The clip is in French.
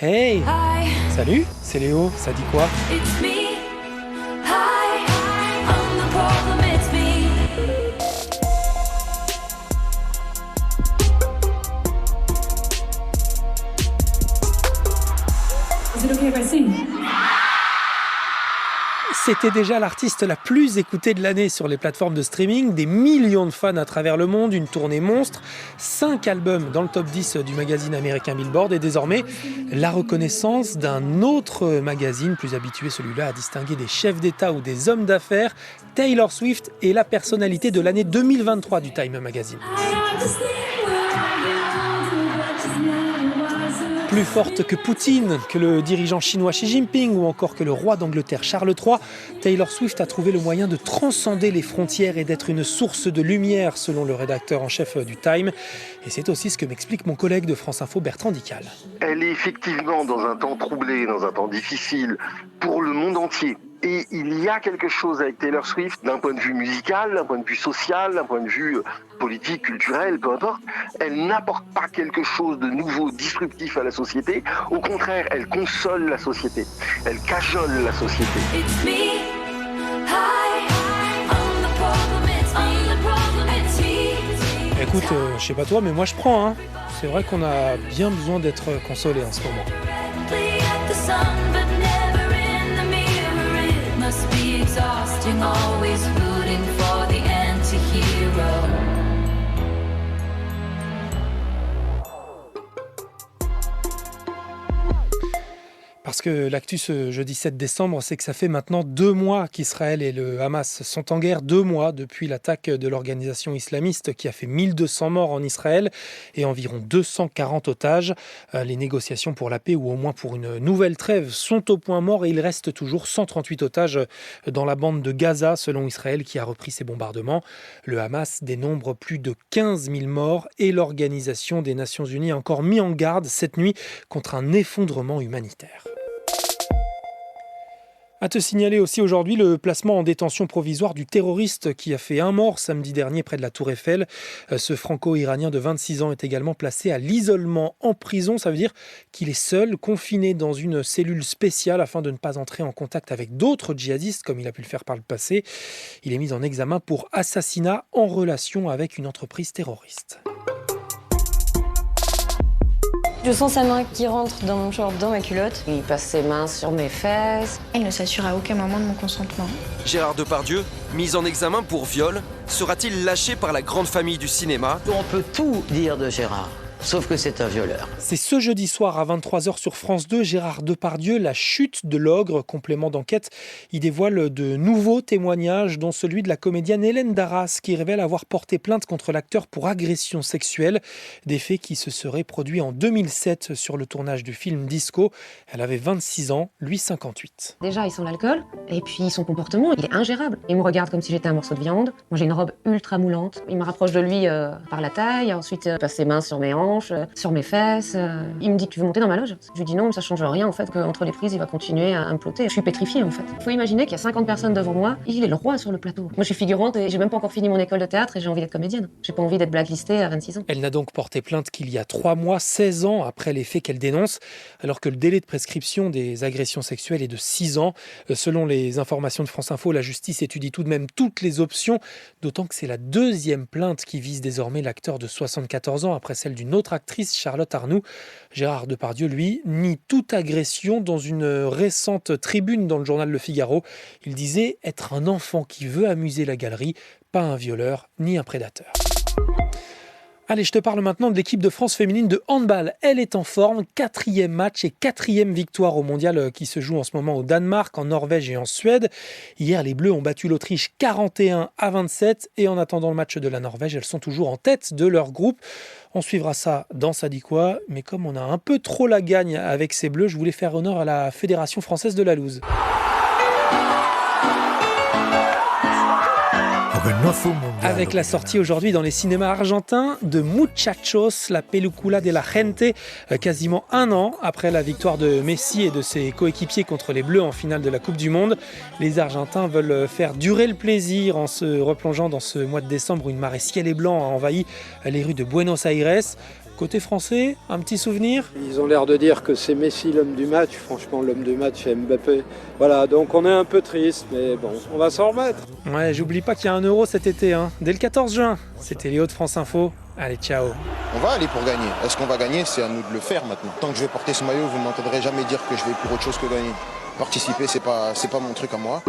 Hey! Hi, Salut, c'est Léo, ça dit quoi? it's me. Hi, I'm the problem, it's me. Is it okay if I sing? C'était déjà l'artiste la plus écoutée de l'année sur les plateformes de streaming, des millions de fans à travers le monde, une tournée monstre, 5 albums dans le top 10 du magazine américain Billboard et désormais la reconnaissance d'un autre magazine plus habitué celui-là à distinguer des chefs d'État ou des hommes d'affaires. Taylor Swift est la personnalité de l'année 2023 du Time Magazine. Plus forte que Poutine, que le dirigeant chinois Xi Jinping ou encore que le roi d'Angleterre Charles III, Taylor Swift a trouvé le moyen de transcender les frontières et d'être une source de lumière, selon le rédacteur en chef du Time. Et c'est aussi ce que m'explique mon collègue de France Info, Bertrand Dical. Elle est effectivement dans un temps troublé, dans un temps difficile pour le monde entier. Et il y a quelque chose avec Taylor Swift, d'un point de vue musical, d'un point de vue social, d'un point de vue politique, culturel, peu importe. Elle n'apporte pas quelque chose de nouveau, disruptif à la société. Au contraire, elle console la société. Elle cajole la société. It's me. Hi, I'm the problem, it's me. Écoute, je sais pas toi, mais moi je prends. Hein. C'est vrai qu'on a bien besoin d'être consolé en ce moment. Directly at the sun, but never in the mirror. It must be exhausting, always rooting for the anti-hero. Parce que l'actu ce jeudi 7 décembre, c'est que ça fait maintenant 2 mois qu'Israël et le Hamas sont en guerre, 2 mois depuis l'attaque de l'organisation islamiste qui a fait 1200 morts en Israël et environ 240 otages. Les négociations pour la paix ou au moins pour une nouvelle trêve sont au point mort et il reste toujours 138 otages dans la bande de Gaza selon Israël qui a repris ses bombardements. Le Hamas dénombre plus de 15 000 morts et l'Organisation des Nations Unies a encore mis en garde cette nuit contre un effondrement humanitaire. À te signaler aussi aujourd'hui le placement en détention provisoire du terroriste qui a fait un mort samedi dernier près de la Tour Eiffel. Ce franco-iranien de 26 ans est également placé à l'isolement en prison. Ça veut dire qu'il est seul, confiné dans une cellule spéciale afin de ne pas entrer en contact avec d'autres djihadistes comme il a pu le faire par le passé. Il est mis en examen pour assassinat en relation avec une entreprise terroriste. Je sens sa main qui rentre dans mon short, dans ma culotte. Il passe ses mains sur mes fesses. Il ne s'assure à aucun moment de mon consentement. Gérard Depardieu, mis en examen pour viol, sera-t-il lâché par la grande famille du cinéma ? On peut tout dire de Gérard, sauf que c'est un violeur. C'est ce jeudi soir à 23h sur France 2, Gérard Depardieu, La chute de l'ogre, complément d'enquête. Il dévoile de nouveaux témoignages, dont celui de la comédienne Hélène Darras, qui révèle avoir porté plainte contre l'acteur pour agression sexuelle. Des faits qui se seraient produits en 2007 sur le tournage du film Disco. Elle avait 26 ans, lui 58. Déjà, il sent l'alcool, et puis son comportement, il est ingérable. Il me regarde comme si j'étais un morceau de viande. Moi, j'ai une robe ultra moulante. Il me rapproche de lui par la taille, ensuite il passe ses mains sur mes hanches, sur mes fesses. Il me dit que tu veux monter dans ma loge. Je lui dis non, mais ça change rien en fait, qu'entre les prises, il va continuer à me plotter. Je suis pétrifiée en fait. Il faut imaginer qu'il y a 50 personnes devant moi, il est le roi sur le plateau. Moi, je suis figurante et j'ai même pas encore fini mon école de théâtre et j'ai envie d'être comédienne. J'ai pas envie d'être blacklistée à 26 ans. Elle n'a donc porté plainte qu'il y a 3 mois, 16 ans après les faits qu'elle dénonce, alors que le délai de prescription des agressions sexuelles est de 6 ans. Selon les informations de France Info, la justice étudie tout de même toutes les options, d'autant que c'est la deuxième plainte qui vise désormais l'acteur de 74 ans après celle d'une autre actrice, Charlotte Arnoux. Gérard Depardieu, lui, nie toute agression dans une récente tribune dans le journal Le Figaro. Il disait être un enfant qui veut amuser la galerie, pas un violeur ni un prédateur. Allez, je te parle maintenant de l'équipe de France féminine de handball. Elle est en forme, 4e match et 4e victoire au mondial qui se joue en ce moment au Danemark, en Norvège et en Suède. Hier, les Bleus ont battu l'Autriche 41-27 et en attendant le match de la Norvège, elles sont toujours en tête de leur groupe. On suivra ça dans Ça dit quoi, mais comme on a un peu trop la gagne avec ces Bleus, je voulais faire honneur à la Fédération française de la loose. Avec la sortie aujourd'hui dans les cinémas argentins de Muchachos, la película de la gente, quasiment un an après la victoire de Messi et de ses coéquipiers contre les Bleus en finale de la Coupe du Monde. Les Argentins veulent faire durer le plaisir en se replongeant dans ce mois de décembre où une marée ciel et blanc a envahi les rues de Buenos Aires. Côté français, un petit souvenir? Ils ont l'air de dire que c'est Messi l'homme du match. Franchement, l'homme du match, c'est Mbappé. Voilà, donc on est un peu triste, mais bon, on va s'en remettre. Ouais, j'oublie pas qu'il y a un Euro cet été, hein. Dès le 14 juin. C'était Léo de France Info. Allez, ciao. On va aller pour gagner. Est-ce qu'on va gagner? C'est à nous de le faire maintenant. Tant que je vais porter ce maillot, vous ne m'entendrez jamais dire que je vais pour autre chose que gagner. Participer, c'est pas mon truc à moi.